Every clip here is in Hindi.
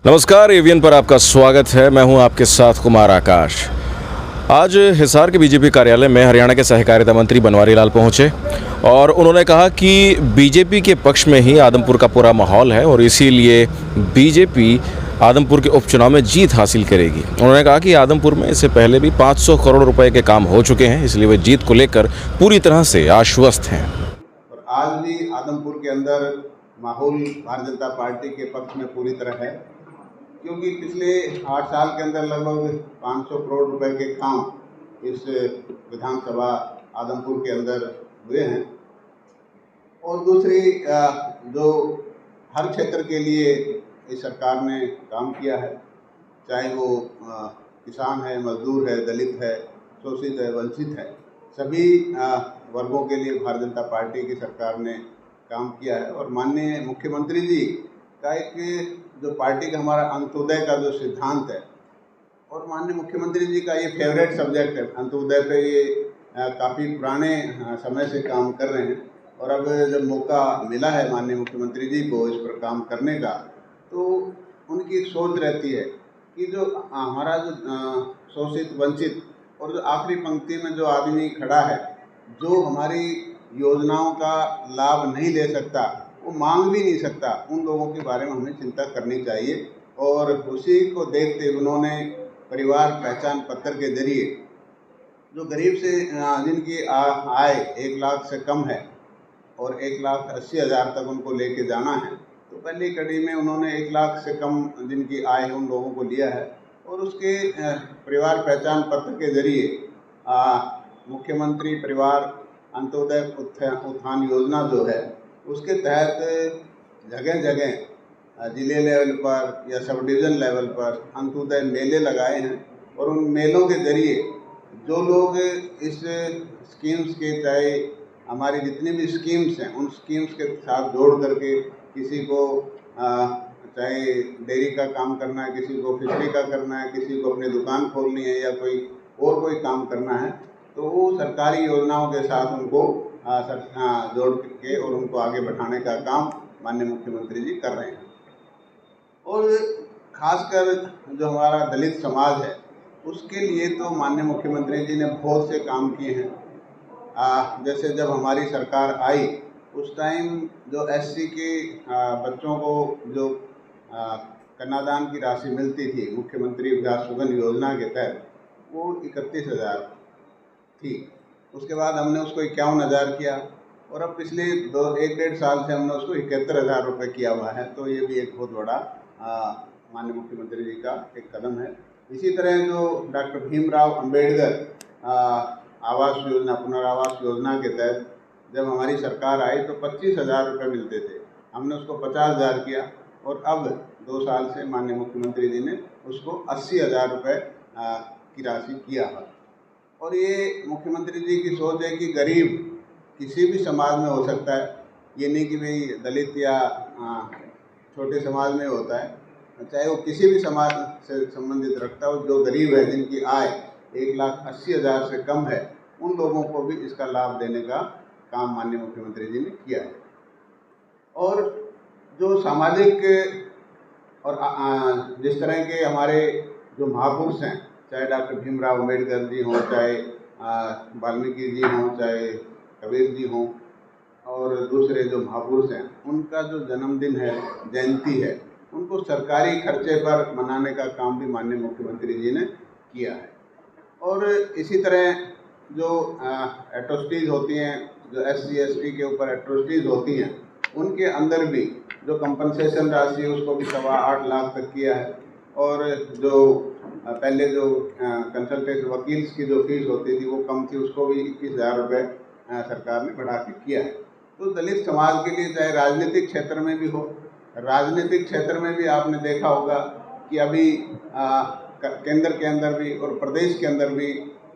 नमस्कार, एवीएन पर आपका स्वागत है। मैं हूं आपके साथ कुमार आकाश। आज हिसार के बीजेपी कार्यालय में हरियाणा के सहकारिता मंत्री बनवारी लाल पहुंचे और उन्होंने कहा कि बीजेपी के पक्ष में ही आदमपुर का पूरा माहौल है और इसीलिए बीजेपी आदमपुर के उपचुनाव में जीत हासिल करेगी। उन्होंने कहा कि आदमपुर में इससे पहले भी 500 करोड़ रुपए के काम हो चुके हैं, इसलिए वे जीत को लेकर पूरी तरह से आश्वस्त हैं। और आज भी आदमपुर के अंदर माहौल भारतीय जनता पार्टी के पक्ष में पूरी तरह है, क्योंकि पिछले 8 साल के अंदर लगभग 500 करोड़ रुपए के काम इस विधानसभा आदमपुर के अंदर हुए हैं। और दूसरी जो हर क्षेत्र के लिए इस सरकार ने काम किया है, चाहे वो किसान है, मजदूर है, दलित है, शोषित है, वंचित है, सभी वर्गों के लिए भारतीय जनता पार्टी की सरकार ने काम किया है। और माननीय मुख्यमंत्री जी का एक जो पार्टी का हमारा अंत्योदय का जो सिद्धांत है, और माननीय मुख्यमंत्री जी का ये फेवरेट सब्जेक्ट है, अंत्योदय पे ये काफ़ी पुराने समय से काम कर रहे हैं। और अब जब मौका मिला है माननीय मुख्यमंत्री जी को इस पर काम करने का, तो उनकी एक सोच रहती है कि जो हमारा जो शोषित वंचित और जो आखिरी पंक्ति में जो आदमी खड़ा है, जो हमारी योजनाओं का लाभ नहीं ले सकता, वो मांग भी नहीं सकता, उन लोगों के बारे में हमें चिंता करनी चाहिए। और उसी को देखते हुए उन्होंने परिवार पहचान पत्र के जरिए जो गरीब से जिनकी आय 1 लाख से कम है और 1,80,000 तक उनको लेके जाना है, तो पहली कड़ी में उन्होंने 1 लाख से कम जिनकी आय है उन लोगों को लिया है। और उसके परिवार पहचान पत्र के जरिए मुख्यमंत्री परिवार अंत्योदय उत्थान योजना जो है, उसके तहत जगह जगह जिले लेवल पर या सब डिवीज़न लेवल पर अंत्योदय मेले लगाए हैं। और उन मेलों के जरिए जो लोग इस स्कीम्स के, चाहे हमारी जितनी भी स्कीम्स हैं, उन स्कीम्स के साथ जोड़ करके किसी को चाहे डेयरी का काम करना है, किसी को फिशरी का करना है, किसी को अपनी दुकान खोलनी है या कोई काम करना है, तो वो सरकारी योजनाओं के साथ उनको जोड़ के और उनको आगे बढ़ाने का काम माननीय मुख्यमंत्री जी कर रहे हैं। और खासकर जो हमारा दलित समाज है, उसके लिए तो माननीय मुख्यमंत्री जी ने बहुत से काम किए हैं। जैसे जब हमारी सरकार आई उस टाइम जो एससी के बच्चों को जो कन्यादान की राशि मिलती थी मुख्यमंत्री विकास सुगन योजना के तहत, वो 31,000 थी। उसके बाद हमने उसको 51,000 किया और अब पिछले 1-1.5 साल से हमने उसको 71,000 रुपये किया हुआ है। तो ये भी एक बहुत बड़ा माननीय मुख्यमंत्री जी का एक कदम है। इसी तरह जो डॉक्टर भीमराव अंबेडकर आवास योजना, पुनर्वास योजना के तहत जब हमारी सरकार आई तो 25,000 रुपये मिलते थे, हमने उसको 50,000 किया और अब 2 साल से माननीय मुख्यमंत्री जी ने उसको 80,000 रुपये की राशि किया है। और ये मुख्यमंत्री जी की सोच है कि गरीब किसी भी समाज में हो सकता है, ये नहीं कि भाई दलित या छोटे समाज में होता है, चाहे वो किसी भी समाज से संबंधित रखता हो। जो गरीब है, जिनकी आय 1,80,000 से कम है, उन लोगों को भी इसका लाभ देने का काम माननीय मुख्यमंत्री जी ने किया है। और जो सामाजिक और जिस तरह के हमारे जो महापुरुष हैं, चाहे डॉक्टर भीमराव अंबेडकर जी हों, चाहे वाल्मीकि जी हों, चाहे कबीर जी हों, और दूसरे जो महापुरुष हैं, उनका जो जन्मदिन है, जयंती है, उनको सरकारी खर्चे पर मनाने का काम भी माननीय मुख्यमंत्री जी ने किया है। और इसी तरह जो एट्रोसिटीज़ होती हैं, जो SC ST के ऊपर एट्रोसिटीज़ होती हैं, उनके अंदर भी जो कंपनसेशन राशि है उसको भी 8.25 लाख तक किया है। और जो पहले जो कंसल्टेंट वकील की जो फीस होती थी वो कम थी, उसको भी 21,000 रुपये सरकार ने बढ़ा के किया है। तो दलित समाज के लिए, चाहे राजनीतिक क्षेत्र में भी हो, राजनीतिक क्षेत्र में भी आपने देखा होगा कि अभी केंद्र के अंदर भी और प्रदेश के अंदर भी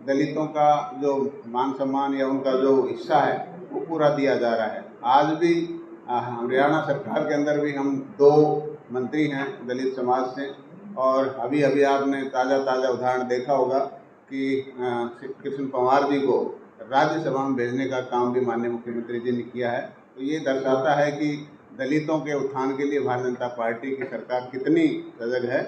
दलितों का जो मान सम्मान या उनका जो हिस्सा है वो पूरा दिया जा रहा है। आज भी हरियाणा सरकार के अंदर भी हम 2 मंत्री हैं दलित समाज से। और अभी अभी आपने ताज़ा उदाहरण देखा होगा कि कृष्ण पंवार जी को राज्यसभा में भेजने का काम भी माननीय मुख्यमंत्री जी ने किया है। तो ये दर्शाता है कि दलितों के उत्थान के लिए भारतीय जनता पार्टी की सरकार कितनी सजग है।